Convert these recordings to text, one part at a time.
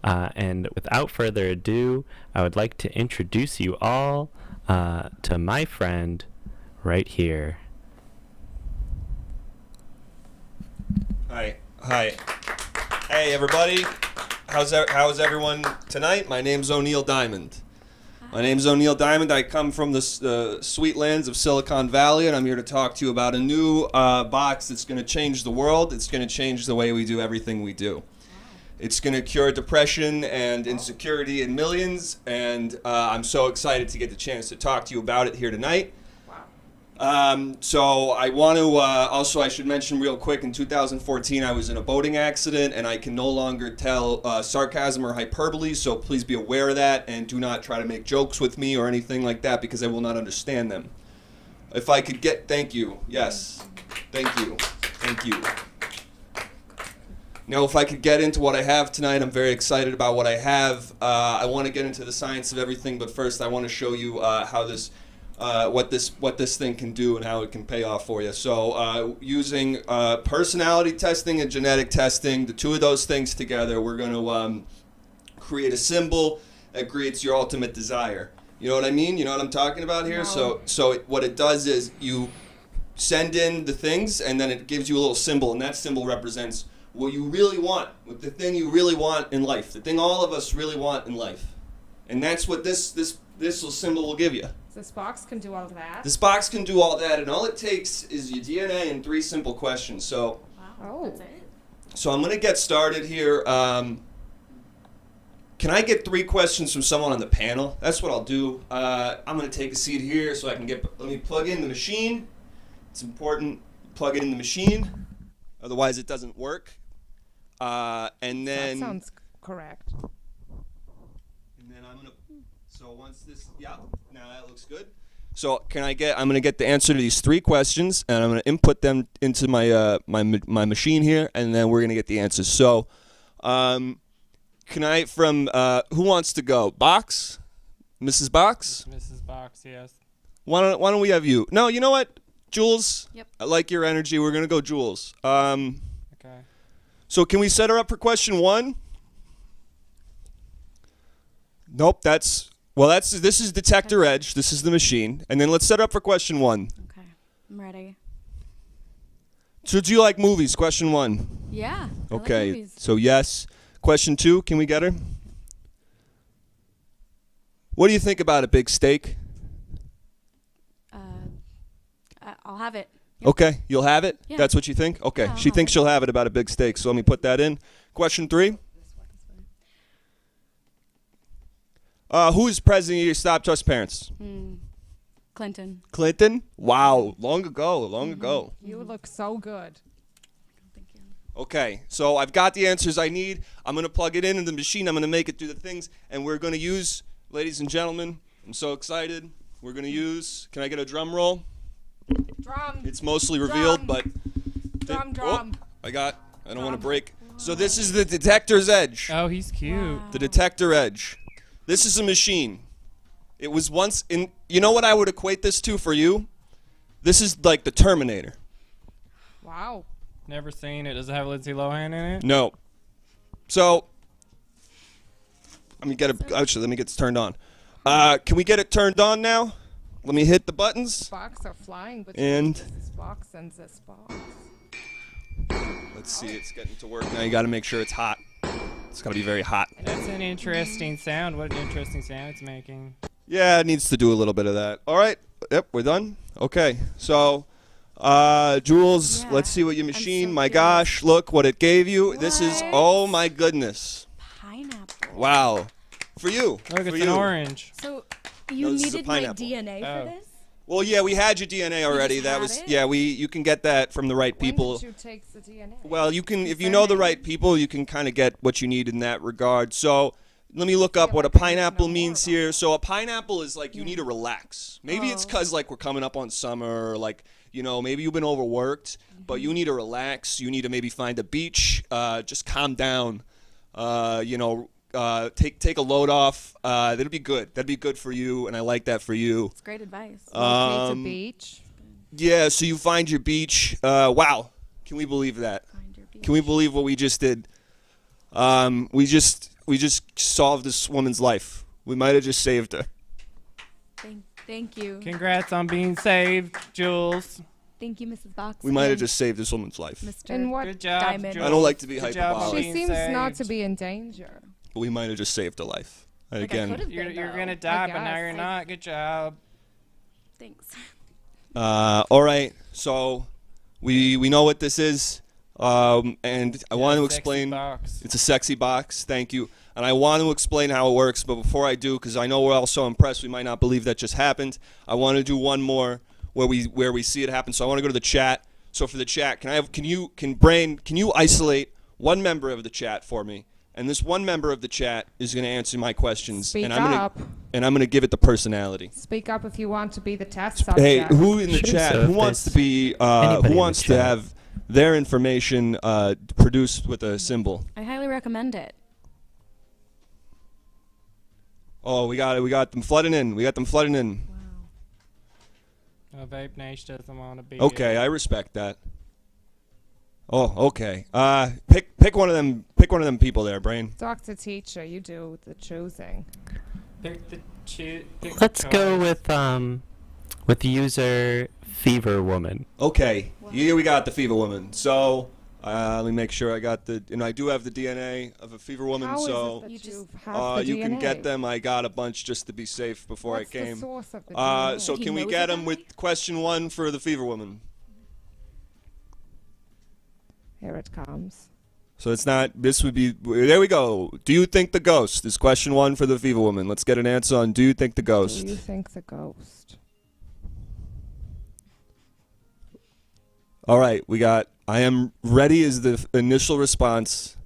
And without further ado, I would like to introduce you all to my friend right here. Hi. Hey, everybody. How's everyone tonight? My name's O'Neil Diamond. I come from the sweet lands of Silicon Valley, and I'm here to talk to you about a new box that's going to change the world. It's going to change the way we do everything we do. It's going to cure depression and insecurity in millions, and I'm so excited to get the chance to talk to you about it here tonight. So I want to I should mention real quick, in 2014 I was in a boating accident, and I can no longer tell sarcasm or hyperbole, so please be aware of that and do not try to make jokes with me or anything like that, because I will not understand them. If I could get, thank you, yes, thank you. Now, if I could get into what I have tonight, I'm very excited about what I have. I want to get into the science of everything, but first I want to show you how this what this thing can do and how it can pay off for you. So using personality testing and genetic testing, the two of those things together, we're going to create a symbol that creates your ultimate desire. You know what I mean? You know what I'm talking about here? No. So what it does is you send in the things, and then it gives you a little symbol, and that symbol represents what you really want, the thing you really want in life, the thing all of us really want in life. And that's what this little symbol will give you. This box can do all of that? This box can do all that, and all it takes is your DNA and 3 simple questions. So, wow, that's it. So I'm going to get started here. Can I get 3 questions from someone on the panel? That's what I'll do. I'm going to take a seat here so I can let me plug in the machine. It's important, plug it in the machine, otherwise it doesn't work. And then... That sounds correct. And then I'm going to... So once this, yeah, now that looks good. So I'm going to get the answer to these 3 questions, and I'm going to input them into my machine here, and then we're going to get the answers. So, can I, who wants to go? Box? Mrs. Box? Mrs. Box, yes. Why don't we have you? No, you know what? Jules? Yep. I like your energy. We're going to go Jules. Okay. So can we set her up for question 1? Nope, this is Detector Edge. This is the machine. And then let's set up for question 1. Okay, I'm ready. So do you like movies? Question 1. Yeah. Okay. I like movies. So yes. Question 2. Can we get her? What do you think about a big steak? I'll have it. Yep. Okay. You'll have it? Yeah. That's what you think? Okay. Yeah, She thinks she'll have it about a big steak. So let me put that in. Question 3. Who is president of your Stop Trust parents? Clinton. Clinton? Wow. Long ago. You look so good. Thank you. Okay, so I've got the answers I need. I'm going to plug it in the machine. I'm going to make it do the things. And we're going to use, ladies and gentlemen, I'm so excited. We're going to use, can I get a drum roll? Drum. It's mostly revealed, Drum. but... Drum. I don't want to break. So this is the Detector's Edge. Oh, he's cute. Wow. The Detector Edge. This is a machine. It was once in... You know what I would equate this to for you? This is like the Terminator. Wow. Never seen it. Does it have Lindsay Lohan in it? No. So... Actually, let me get this turned on. Can we get it turned on now? Let me hit the buttons. Box are flying And- between this box and this box. Let's see, it's getting to work now. You got to make sure it's hot. It's got to be very hot. That's an interesting sound. What an interesting sound it's making. Yeah, it needs to do a little bit of that. All right. Yep, we're done. Okay. So, Jules, Yeah, let's see what your machine, so my curious. gosh, look what it gave you. This is, What? oh my goodness. Pineapple. Wow. For you. Look, for it's you. an orange. So No, you this is a needed my pineapple. DNA Oh. for this? Well, yeah, we had your DNA already. just That had was, it? yeah, you can get that from the right people. When did you take the DNA? Well, you can, if you know the right people, you can kind of get what you need in that regard. So let me look up Yeah, what a but I need to pineapple know more means about here. So a pineapple is like you need to relax. Maybe it's Oh. because like we're coming up on summer, or like, you know, maybe you've been overworked, but you need to relax. You need to maybe find a beach, just calm down, you know, take a load off. That'd be good. That'd be good for you, and I like that for you. It's great advice. Locate a beach. Yeah, so you find your beach. Wow, can we believe that? Find your beach. Can we believe what we just did? We just solved this woman's life. We might have just saved her. Thank you. Congrats on being saved, Jules. Thank you, Mrs. Box. We might have just saved this woman's life. Mr. In what? Good job, Diamond. Jules. I don't like to be Good job on hyperbolic. She being seems not to saved. be in danger. But we might have just saved her life. And Like I again, could've You're been, though. gonna die, but now guess. you're not. Good job. Thanks. all right. So we know what this is, and I want to Sexy explain. box. It's a sexy box. Thank you. And I want to explain how it works. But before I do, because I know we're all so impressed, we might not believe that just happened. I want to do one more where we see it happen. So I want to go to the chat. So for the chat, can you isolate one member of the chat for me? And this one member of the chat is going to answer my questions. Speak and up. I'm going to give it the personality. Speak up if you want to be the test subject. Hey, who in the Sure, chat? so Who if wants to there's be? anybody Who in the wants to chat. have their information produced with a symbol? I highly recommend it. Oh, we got them flooding in. Oh, Vape Nation doesn't want to be. Okay, I respect that. Oh, okay. Pick one of them. Pick one of them people there, Brain. Dr. Teacher, you do the choosing. Pick the pick Let's the go choice. with user Fever Woman. Okay, here we got the Fever Woman. So let me make sure I got and I do have the DNA of a Fever Woman. How is so it that You you just- have the you DNA? can get them. I got a bunch just to be safe before What's I came. the source of the DNA? So He can we knows get it them that with way? question 1 for the Fever Woman? Here it comes. So it's not. This would be. There we go. Do you think the ghost is question 1 for the Fever Woman? Let's get an answer on. Do you think the ghost? Do you think the ghost? All right, we got. I am ready is the initial response.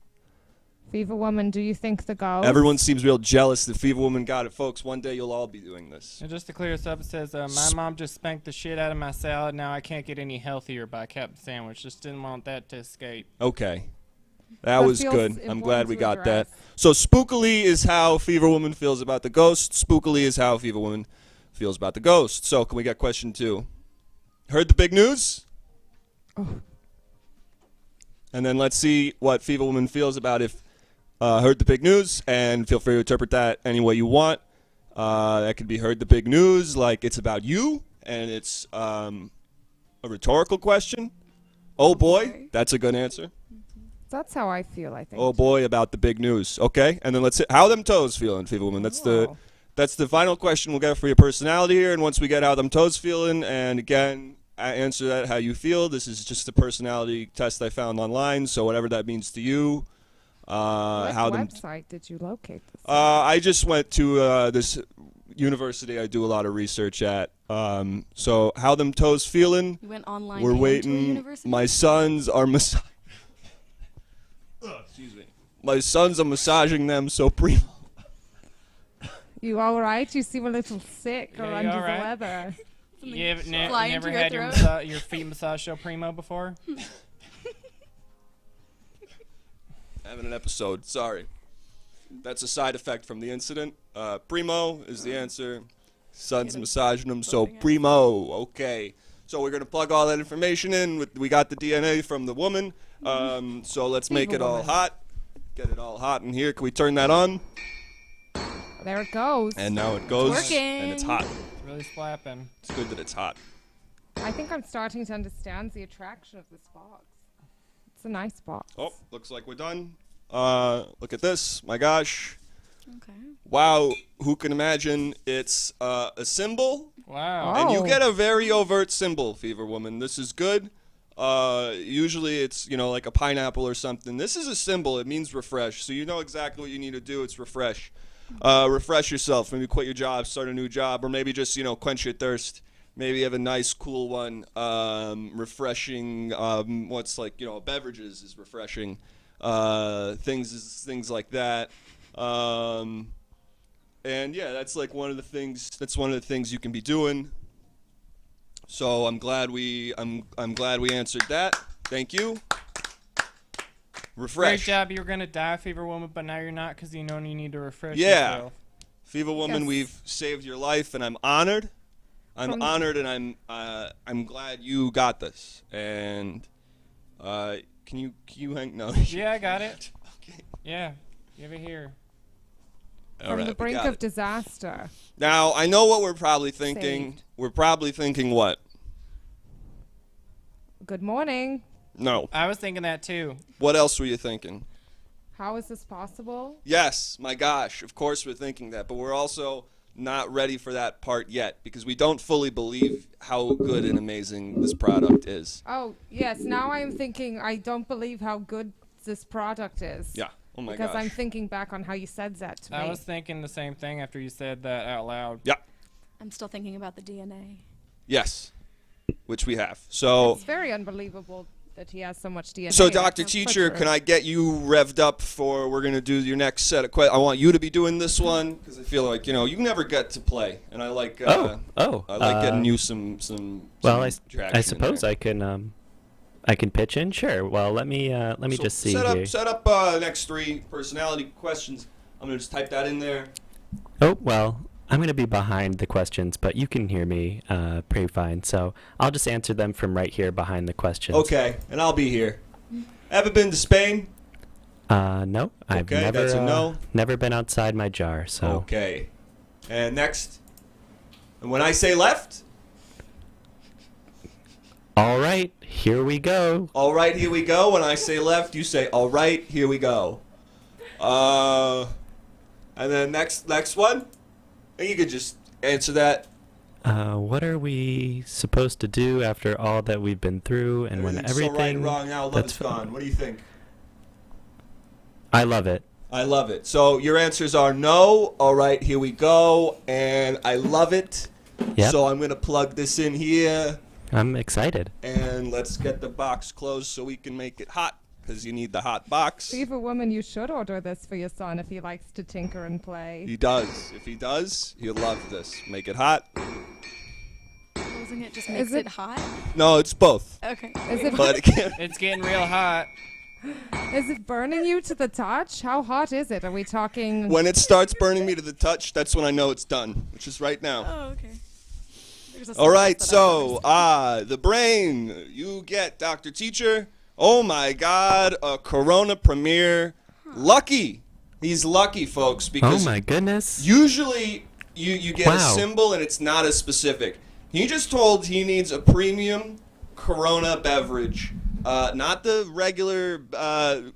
Fever Woman, do you think the ghost? Everyone seems real jealous. The Fever Woman got it, folks. One day you'll all be doing this. And just to clear this up, it says, my mom just spanked the shit out of my salad. Now I can't get any healthier by Captain Sandwich. Just didn't want that to escape. Okay. That That was feels good. I'm glad important we to got that. address. So spookily is how Fever Woman feels about the ghost. Spookily is how Fever Woman feels about the ghost. So can we get question 2? Heard the big news? Oh. And then let's see what Fever Woman feels about if heard the big news, and feel free to interpret that any way you want. That could be heard the big news, like it's about you, and it's a rhetorical question. Oh boy, that's a good answer. That's how I feel, I think. Oh boy, about the big news. Okay, and then let's hit how them toes feeling, Fever Woman. That's Oh. the final question we'll get for your personality here. And once we get how them toes feeling, and again, I answer that how you feel. This is just a personality test I found online, so whatever that means to you. What How them. website did you locate this? I just went to this university I do a lot of research at. So how them toes feeling? You went online. We're and to a waiting. university? My sons are excuse me. My sons are massaging them so primo. You all right? You seem a little sick or Yeah, you under all the right? weather. You've Fly never into your had your, throat? your feet massage so primo before? Having an episode. Sorry. That's a side effect from the incident. Primo is the answer. Sons massaging them so primo. Okay. So we're going to plug all that information in. We got the DNA from the woman. So let's make Fever it all woman. hot. Get it all hot in here. Can we turn that on? There it goes. And now it goes. working. And it's hot. It's really slapping. It's good that it's hot. I think I'm starting to understand the attraction of this box. It's a nice box. Oh, looks like we're done. Look at this. My gosh. Okay. Wow. Who can imagine it's a symbol? Wow. And you Oh. get a very overt symbol, Fever Woman. This is good. Usually it's, like a pineapple or something. This is a symbol. It means refresh. So you know exactly what you need to do. It's refresh. Refresh yourself. Maybe quit your job, start a new job, or maybe just, quench your thirst. Maybe have a nice, cool one. Refreshing, what's like, beverages is refreshing. Things like that. And yeah, that's like one of the things you can be doing. So I'm glad we answered that. Thank you. Great Refresh. job. You were going to die, Fever Woman, but now you're not because you know you need to refresh Yeah. yourself. Fever Woman, Yes. we've saved your life, and I'm honored. From- Honored, and I'm glad you got this. And can you hang? No. Yeah, I got it. Okay. Yeah. Give it here. All From right, the we brink got of it. disaster. Now, I know what we're probably thinking. Saved. We're probably thinking what? Good morning. No. I was thinking that too. What else were you thinking? How is this possible? Yes, my gosh, of course we're thinking that, but we're also not ready for that part yet because we don't fully believe how good and amazing this product is. Oh, yes. Now I'm thinking I don't believe how good this product is. Yeah. Oh my Because gosh. I'm thinking back on how you said that to me. I was thinking the same thing after you said that out loud. Yeah. I'm still thinking about the DNA. Yes. Which we have. So It's very unbelievable that he has so much DNA. So, Dr. That's Teacher, true. can I get you revved up for we're going to do your next set of questions? I want you to be doing this one because I feel like, you never get to play. And I like I like getting you some Well, traction I in suppose there. I can pitch in. Sure. Well, let me So just see set here. up the next 3 personality questions. I'm going to just type that in there. Oh, well, I'm going to be behind the questions, but you can hear me pretty fine. So I'll just answer them from right here behind the questions. Okay, and I'll be here. Ever been to Spain? No, I've Okay, never that's a no. never been outside my jar. So Okay. And next. And when I say left, all right, here we go. all right, here we go. When I say left, you say, all right, here we go. And then next one. And you could just answer that. What are we supposed to do after all that we've been through and when Everything's so right everything and wrong now, love that's is gone. What do you think? I love it. I love it. So your answers are no, all right, here we go, and I love it. Yep. So I'm going to plug this in here, I'm excited. and let's get the box closed so we can make it hot, because you need the hot box. Be a woman, you should order this for your son if he likes to tinker and play. He does. If he does, he'll love this. Make it hot. Closing it just Is makes it- it hot. No, it's both. Okay. Is it But it can't. It's getting real hot. is it burning you to the touch? How hot is it? Are we talking? When it starts burning me to the touch, that's when I know it's done, which is right now. Oh, okay. There's a All right, sentence that I so the brain, you get Dr. Teacher. Oh my God, a Corona premiere. Lucky. He's lucky, folks, Oh because my goodness. usually you get a Wow. symbol and it's not as specific. He just told he needs a premium Corona beverage. Not the regular,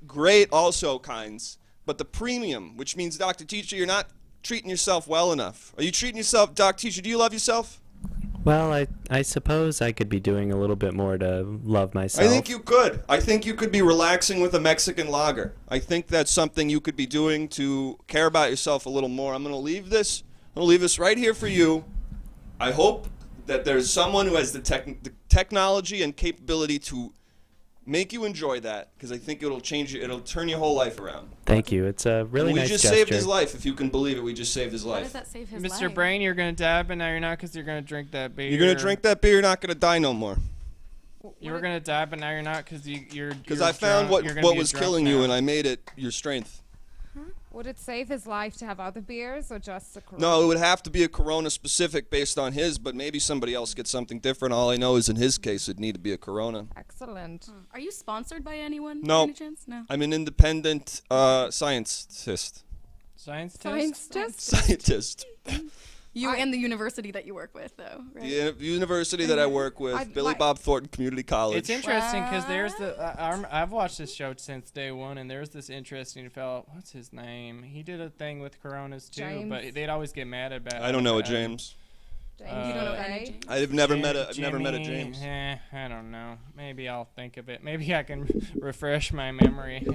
great also kinds, but the premium, which means, Dr. Teacher, you're not treating yourself well enough. Are you treating yourself, Dr. Teacher, do you love yourself? Well, I suppose I could be doing a little bit more to love myself. I think you could. I think you could be relaxing with a Mexican lager. I think that's something you could be doing to care about yourself a little more. I'm going to leave this. Right here for you. I hope that there's someone who has the technology and capability to make you enjoy that, because I think it'll change you. It'll turn your whole life around. Thank you. It's a really we nice just gesture. saved his life, if you can believe it. We just saved his How does life. that save his Mr. life? Brain, you're gonna die, but now you're not because you're gonna drink that beer. You're going to drink that beer, you're not going to die no more. You were gonna die, but now you're not because you're. Because I found what was killing you, and I made it your strength. Would it save his life to have other beers or just a Corona? No, it would have to be a Corona specific based on his, but maybe somebody else gets something different. All I know is in his case, it'd need to be a Corona. Excellent. Are you sponsored by anyone? No. By any chance? No. I'm an independent scientist. Science test. Science test? Scientist. You and the university that you work with, though, right? The university that I work with, I'd Billy like- Bob Thornton Community College. It's interesting because there's I've watched this show since day one, and there's this interesting fellow. What's his name? He did a thing with Coronas too, James. but they'd always get mad about. I don't know a it. James. James, You don't know Uh, any okay. James? I've never met a Jimmy, James. I don't know. Maybe I'll think of it. Maybe I can refresh my memory.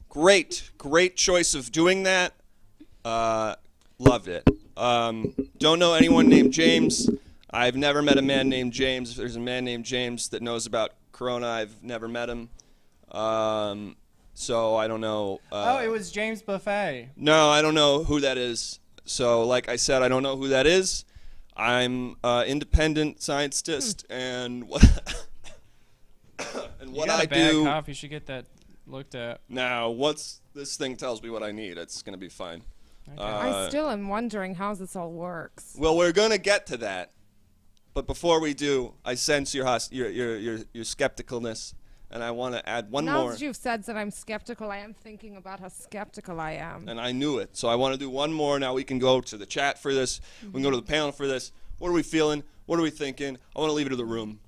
Great choice of doing that. Loved it. Don't know anyone named James. I've never met a man named James. If there's a man named James that knows about Corona, I've never met him. So I don't know. Oh, it was James Buffet. No, I don't know who that is. So, like I said, I don't know who that is. I'm independent scientist, and what and You what got I a bad do cough. You should get that looked at. now. Once this thing tells me what I need, it's gonna be fine. Okay. I still am wondering how this all works. Well, we're gonna get to that, but before we do, I sense your skepticalness, and I want to add one now more. that you've said that I'm skeptical, I am thinking about how skeptical I am. And I knew it. So I want to do one more. Now we can go to the chat for this. We can go to the panel for this. What are we feeling? What are we thinking? I want to leave it to the room.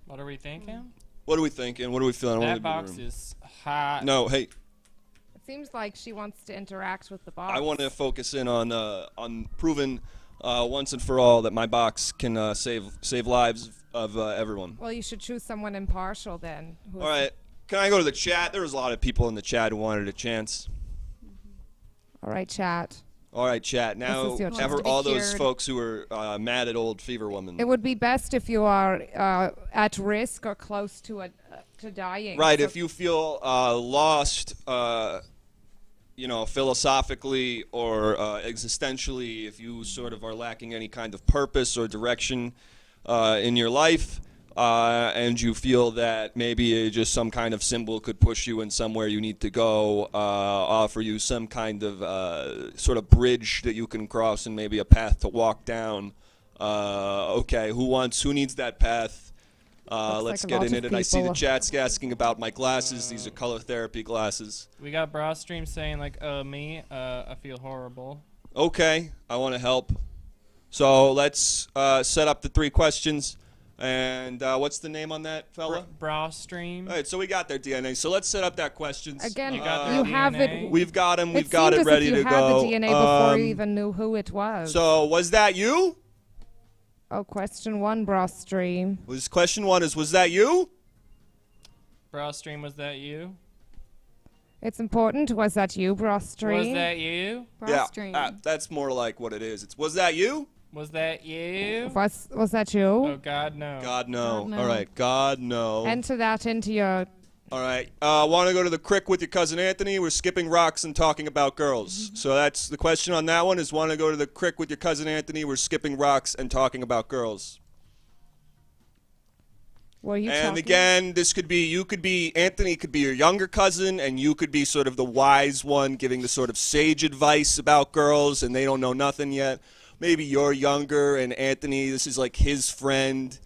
What are we thinking? What are we thinking? What are we feeling? I That want to box leave it to the room. is hot. No, hey, It seems like she wants to interact with the box. I want to focus in on proving once and for all that my box can save lives of everyone. Well, you should choose someone impartial then. All right. Can I go to the chat? There was a lot of people in the chat who wanted a chance. All right, chat. All right, chat. Now, is your chance ever to be all those cured. folks who are mad at old Fever Woman. It would be best if you are at risk or close to dying. Right, So if you feel lost, philosophically or existentially, if you sort of are lacking any kind of purpose or direction in your life, and you feel that maybe just some kind of symbol could push you in somewhere you need to go, offer you some kind of sort of bridge that you can cross and maybe a path to walk down. Okay, who needs that path? Let's like a get lot in of it. And I see the people. chat's asking about my glasses. These are color therapy glasses. We got Brostream saying like, me, I feel horrible. Okay, I want to help. So let's set up the 3 questions. And what's the name on that fella? Brostream. All right, so we got their DNA. So let's set up that questions. Again, You got you their have DNA? it. We've got him. We've It got seemed it as ready if you to had go. the DNA before you even knew who it was. So was that you? Oh, question 1, Brostream. Question 1 is, was that you? Brostream, was that you? It's important. Was that you, Brostream? Was that you? Brostream. Yeah, that's more like what it is. Was that you? Was that you? Was that you? Oh God, no. God, no. God, no. All right, God, no. Enter that into your. All right. Want to go to the crick with your cousin Anthony? We're skipping rocks and talking about girls. So that's the question on that one is want to go to the crick with your cousin Anthony? We're skipping rocks and talking about girls. Were you And talking? again, this could be, Anthony could be your younger cousin, and you could be sort of the wise one giving the sort of sage advice about girls, and they don't know nothing yet. Maybe you're younger, and Anthony, this is like his friend.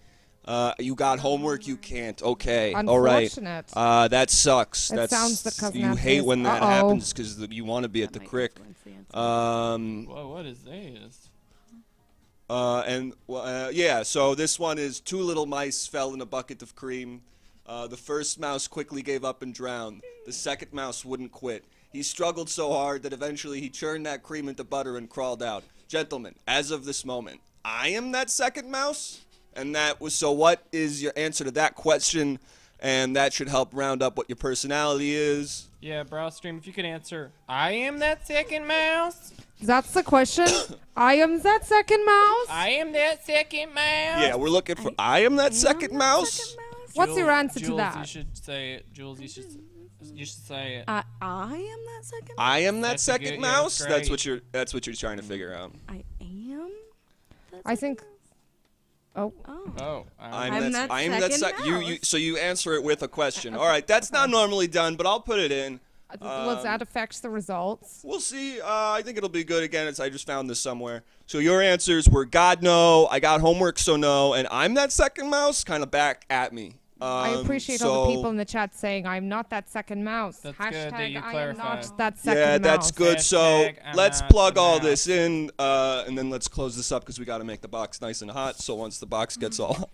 You got homework, you can't. Okay, all right. Unfortunate. That sucks. It sounds that cousin you Anthony's- hate when that Uh-oh. happens because you want to be at the That might crick. influence the answer. Whoa, what is this? Yeah, so this one is 2 little mice fell in a bucket of cream. The first mouse quickly gave up and drowned. The second mouse wouldn't quit. He struggled so hard that eventually he churned that cream into butter and crawled out. Gentlemen, as of this moment, I am that second mouse? And that was, so what is your answer to that question? And that should help round up what your personality is. Yeah, Brostream, if you could answer, I am that second mouse. That's the question. I am that second mouse. I am that second mouse. Yeah, we're looking for I am that second mouse? What's your answer to Jules, that? You should say it. Jules, you should say it. I am that second. I am that That's a second good- yeah, mouse? that's great. That's what you're trying to figure out. I am. That I second think. mouse? Oh, Oh. Oh, I'm that second you mouse. so you answer it with a question. All right, that's not normally done, but I'll put it in. well, that affects the results. We'll see. I think it'll be good again. I just found this somewhere. So your answers were God no, I got homework so no, and I'm that second mouse kind of back at me. I appreciate all the people in the chat saying I'm not that second mouse. That's Hashtag good that you I am clarified. not that second Yeah, mouse. that's good. So Hashtag I'm let's not plug the all mouse. this in, and then let's close this up because we got to make the box nice and hot. So once the box gets all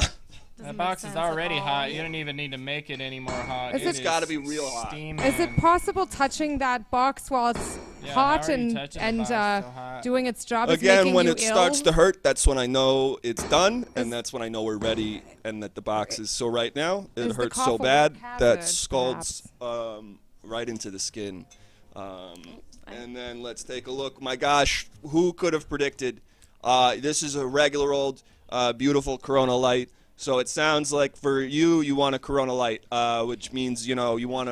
That box is already hot. You don't even need to make it any more hot. Is It it- It's gotta be real hot. steaming. Is it possible touching that box while it's Yeah, hot how are you and touching the box so hot? doing its job? is Again, making when you it ill? starts to hurt, that's when I know it's done, and that's when I know we're ready and that the box is. So right now, it Is the hurts cough so a bad work that hazard, scalds right into the skin. And then let's take a look. My gosh, who could have predicted? This is a regular old, beautiful Corona Light. So it sounds like for you, you want a Corona Light, which means you want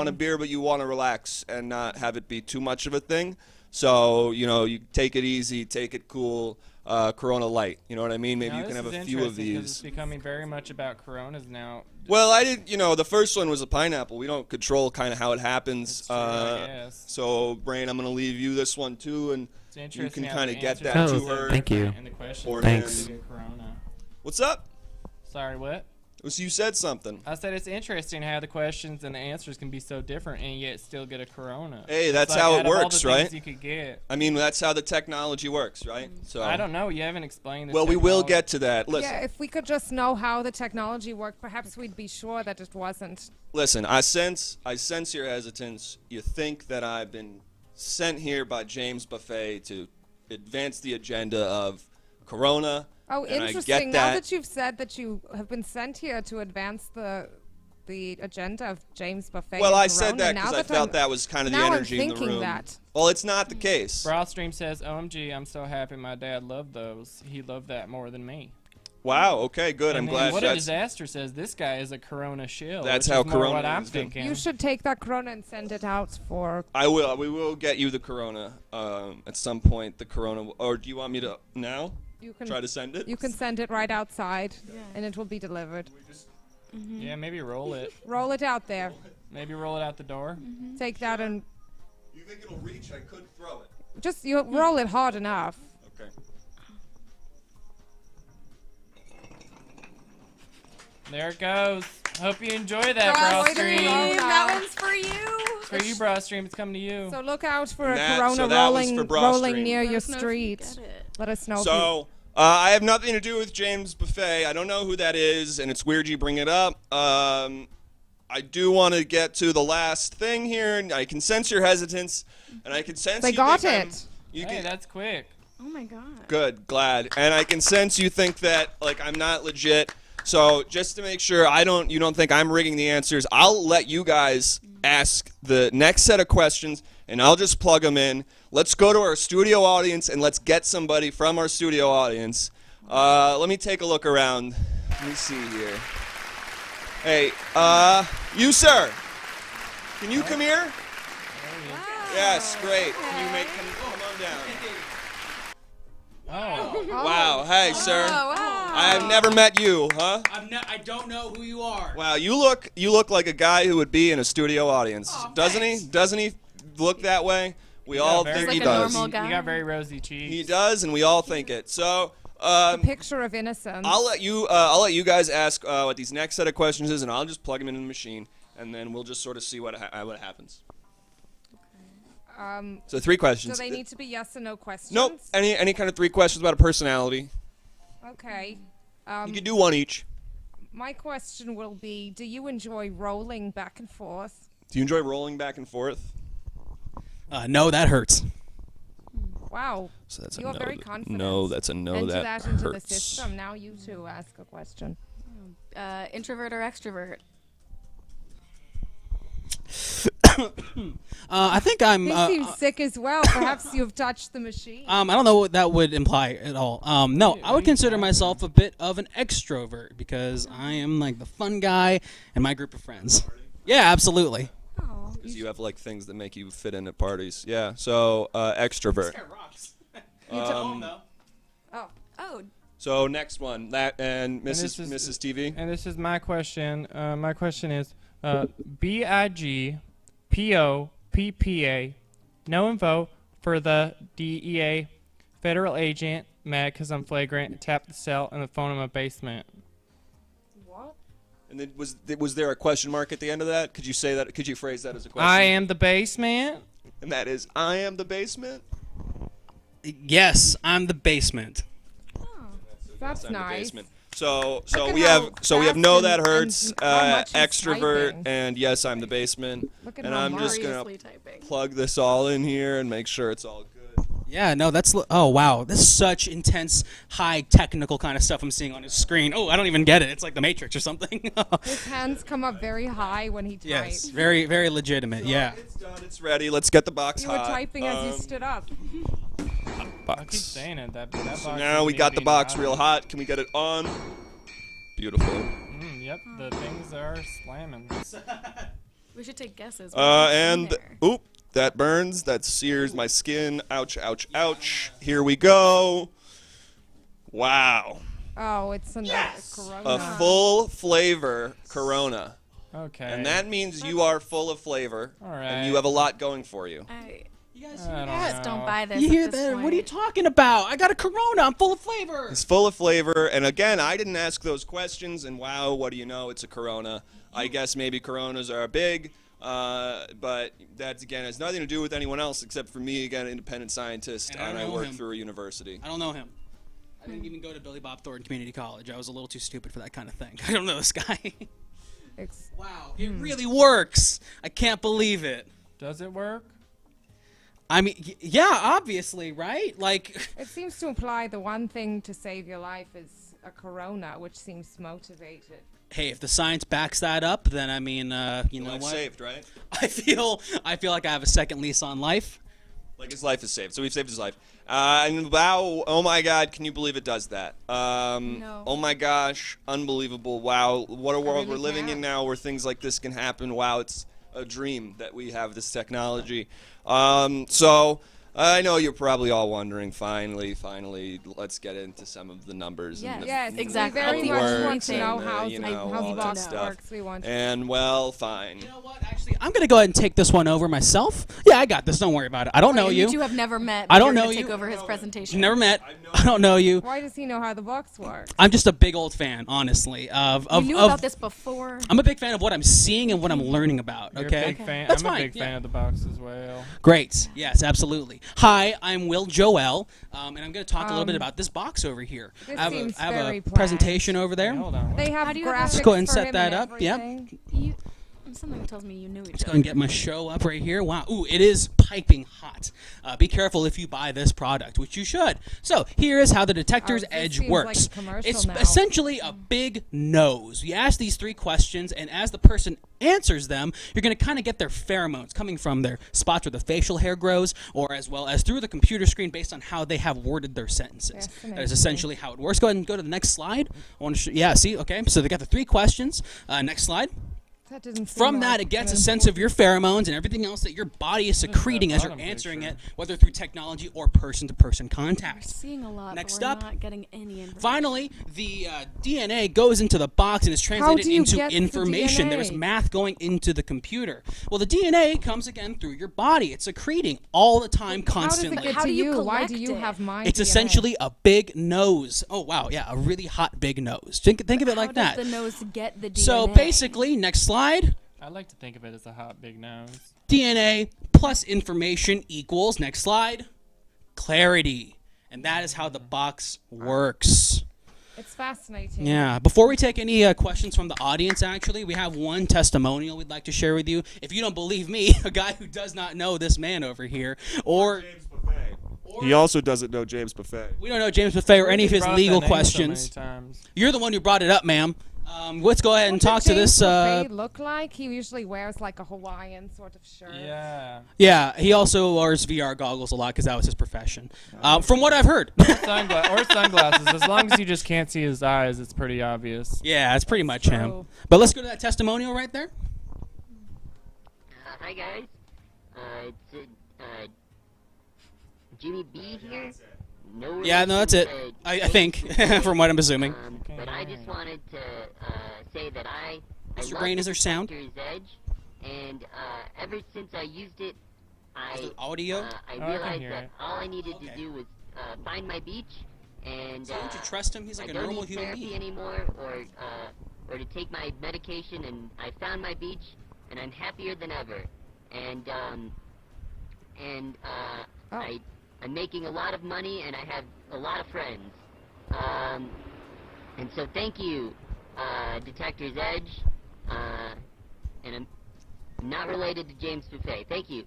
a beer, but you want to relax and not have it be too much of a thing. So you take it easy, take it cool. Corona Light, you know what I mean? Maybe Now, you can this have is a few of interesting 'cause It's these. becoming very much about Coronas now. Well, I did. The first one was a pineapple. We don't control kind of how it happens. That's true, I guess. So, Brain, I'm gonna leave you this one too, and It's interesting can how kinda the get answers that Oh, to her. thank you. And the question Or is Thanks. Corona. what's up? Sorry, what? So you said something. I said it's interesting how the questions and the answers can be so different and yet still get a corona. Hey, that's It's like how out it of all works, the right? things you could get. I mean, that's how the technology works, right? So I don't know. You haven't explained it. Well, we will get to that. Listen, Yeah, if we could just know how the technology worked, perhaps we'd be sure that it wasn't. listen. I sense your hesitance. You think that I've been sent here by James Buffet to advance the agenda of Corona. Oh, and interesting. I get Now that. that you've said that you have been sent here to advance the agenda of James Buffet. Well, and I said Corona, that now because I that felt I'm- that was kind of the now I'm energy in the thinking room. that. Well, it's not the case. Browstream says, "OMG, I'm so happy my dad loved those. He loved that more than me." Wow. Okay. Good. And I'm then glad What a that's. Disaster says this guy is a Corona shill. That's which how is more Corona what I'm is gonna- thinking. You should take that Corona and send it out for. I will. We will get you the Corona at some point. The Corona. Or do you want me to now You can try to send it? You can send it right outside, and it will be delivered. Yeah, maybe roll it. Roll it out there. Maybe roll it out the door. Take that and You think it'll reach? I could throw it. just you roll it hard enough. Okay. There it goes. Hope you enjoy that, Browstream. Browstream. That one's for you. It's for you, Browstream. It's coming to you. So look out for a That- Corona so that was rolling for Broad rolling Stream. near Let your us know if you street. get it. Let us know. So I have nothing to do with James Buffet. I don't know who that is, and it's weird you bring it up. I do want to get to the last thing here, and I can sense your hesitance, and I can sense They you got think I'm- it. You Hey, can, that's quick. Oh my god. good, glad, and I can sense you think that like I'm not legit. So just to make sure you don't think I'm rigging the answers, I'll let you guys ask the next set of questions, and I'll just plug them in. Let's go to our studio audience, and let's get somebody from our studio audience. Let me take a look around. Let me see here. Hey, you sir, can you come here? Yes, great. Can you come on down? Oh. Wow, hey sir. Oh wow. I have never met you, huh? I don't know who you are. Wow, you look like a guy who would be in a studio audience, doesn't he? Doesn't he look that way? We all very- think Like he a does. normal You guy. got very rosy cheeks. He does, and we all think it. So Picture of innocence. I'll let you guys ask what these next set of questions is, and I'll just plug them into the machine, and then we'll just sort of see what happens. So 3 questions. Do they need to be yes or no questions? Nope. Any kind of 3 questions about a personality. Okay. You can do 1 each. My question will be: do you enjoy rolling back and forth? Do you enjoy rolling back and forth? No, that hurts. Wow. So that's You are very confident. No, that's a no. Enter that into hurts. the system. Now you two ask a question. Introvert or extrovert? I think I'm. He seems sick as well. Perhaps you've touched the machine. I don't know what that would imply at all. No, I would consider myself a bit of an extrovert because I am like the fun guy in my group of friends. Yeah, absolutely. Oh. Because you have like things that make you fit in at parties. Yeah. So extrovert. rocks. Oh. Oh. So next one, that and this Mrs. is- Mrs. TV. And this is my question. My question is, BIGPOPPA, no info for the DEA federal agent, mad because I'm flagrant, tapped the cell and the phone in my basement. What? And then was there a question mark at the end of that? Could you say that? Could you phrase that as a question? I am the basement. And that is, I am the basement. Yes, I'm the basement. That's I'm the nice. basement. So Look at we how have so we have fast no and- that hurts, and how much he's extrovert, typing. and yes, I'm the basement. Look at And how I'm just gonna Furiously typing. plug this all in here and make sure it's all good. Yeah, no, that's. Oh, wow. This is such intense, high technical kind of stuff I'm seeing on his screen. Oh, I don't even get it. It's like the Matrix or something. His hands come up very high when he types. Yes, very, very legitimate. Yeah. It's done. It's ready. Let's get the box You were hot. typing as you stood up. I keep Box. saying it. That box So now we needs got to the be box hotter. real hot. Can we get it on? Beautiful. Yep, the things are slamming. We should take guesses. What's in And there? oop, that burns. That sears my skin. Ouch, ouch, ouch. Here we go. Wow. Oh, it's a Corona. A full flavor Corona. Okay. And that means you are full of flavor. All And you right. have a lot going for you. You guys I hear don't that? Just don't buy this. You at hear this that? point. What are you talking about? I got a Corona. I'm full of flavor. It's full of flavor, and again, I didn't ask those questions, and wow, what do you know? It's a Corona. I guess maybe Coronas are big, but that, again, has nothing to do with anyone else except for me, again, independent scientist, And I and don't I know work him. for a university. I don't know him. I didn't even go to Billy Bob Thornton Community College. I was a little too stupid for that kind of thing. I don't know this guy. Wow, it really works. I can't believe it. Does it work? I mean, yeah, obviously, right? Like, It seems to imply the one thing to save your life is a Corona, which seems motivated. hey, if the science backs that up, then I mean, you know Life what? saved, right? I feel like I have a second lease on life. Like his life is saved, so we've saved his life. And wow, oh my God, can you believe it does that? No. Oh my gosh, unbelievable! Wow, what a world really we're living in can't. now, where things like this can happen. Wow, it's a dream that we have this technology. So I know you're probably all wondering. Finally, let's get into some of the numbers. Yes. And the, Yes, exactly. we very the much words want to know and, how you the, know, how all the that box stuff. works. We want to. And well, fine. You know what? Actually, I'm gonna go ahead and take this one over myself. Yeah, I got this. Don't worry about it. I don't know You you. two have never met. I but don't you're know gonna you. Take over his presentation. Never met. I don't know you. Why does he know how the box works? I'm just a big old fan, honestly. You knew about this before. I'm a big fan of what I'm seeing and what I'm learning about. You're Okay, a big fan. That's I'm fine. a big fan of the box as well. Great. Yes, absolutely. Hi, I'm Will Joel, and I'm going to talk a little bit about this box over here. this I have seems I have very a planned. presentation over there. Hold on. They have How do you graphics have Let's go ahead and for set him that and up. Yep. everything. Something tells me you knew each Let's go other. ahead and get my show up right here. Wow. Ooh, it is piping hot. Be careful if you buy this product, which you should. So here is how the detector's this edge seems works. like a commercial It's now. essentially a big nose. You ask these 3 questions, and as the person answers them, you're going to kind of get their pheromones coming from their spots where the facial hair grows, or as well as through the computer screen based on how they have worded their sentences. That is Fascinating. essentially how it works. Go ahead and go to the next slide. I want to yeah, see? Okay, so they got the 3 questions. Next slide. That doesn't seem From like that, it gets an a sense of your pheromones and everything else that your body is secreting as you're bottom answering picture? it, whether through technology or person-to-person We're contact. seeing a lot, Next but we're up. not getting any information. Finally, the DNA goes into the box and is translated do you into get the information. There is DNA? math going into the computer. Well, the DNA comes again through your body. It's secreting all the time, How does constantly. it get How to do you you? Why collect do you it? have mine? It's essentially a big nose. Oh, wow, yeah, a really hot big nose. Think of it like How that. does the nose get the DNA? So basically, next slide. I like to think of it as a hot big nose. DNA plus information equals, next slide, clarity. And that is how the box works. It's fascinating. Yeah. Before we take any questions from the audience, actually, we have one testimonial we'd like to share with you. If you don't believe me, a guy who does not know this man over here, or James Buffet. He also doesn't know James Buffet. we don't know James Buffet or any of his Brought legal that name so questions. many times. You're the one who brought it up, ma'am. Let's go ahead and What talk does to this. James Buffet look like? He usually wears like a Hawaiian sort of shirt. Yeah. Yeah, he also wears VR goggles a lot because that was his profession. From what I've heard. Or sunglasses. As long as you just can't see his eyes, it's pretty obvious. Yeah, it's pretty much him. true. But let's go to that testimonial right there. Hi guys, it's Jimmy B here. No Yeah, no, that's it. relation to I think, from what I'm assuming. But I just wanted to say that I Mr. love Brain, the is there sound? Detector's Edge, and ever since I used it, Is it audio? I Oh, I can realized hear that it. all I needed Okay. to do was find my beach, and So don't you trust him? He's like I a don't normal need human therapy being. anymore, or to take my medication, and I found my beach, and I'm happier than ever. And I'm making a lot of money, and I have a lot of friends. And so thank you, Detector's Edge. And I'm not related to James Buffet. Thank you.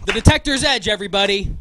The Detector's Edge, everybody.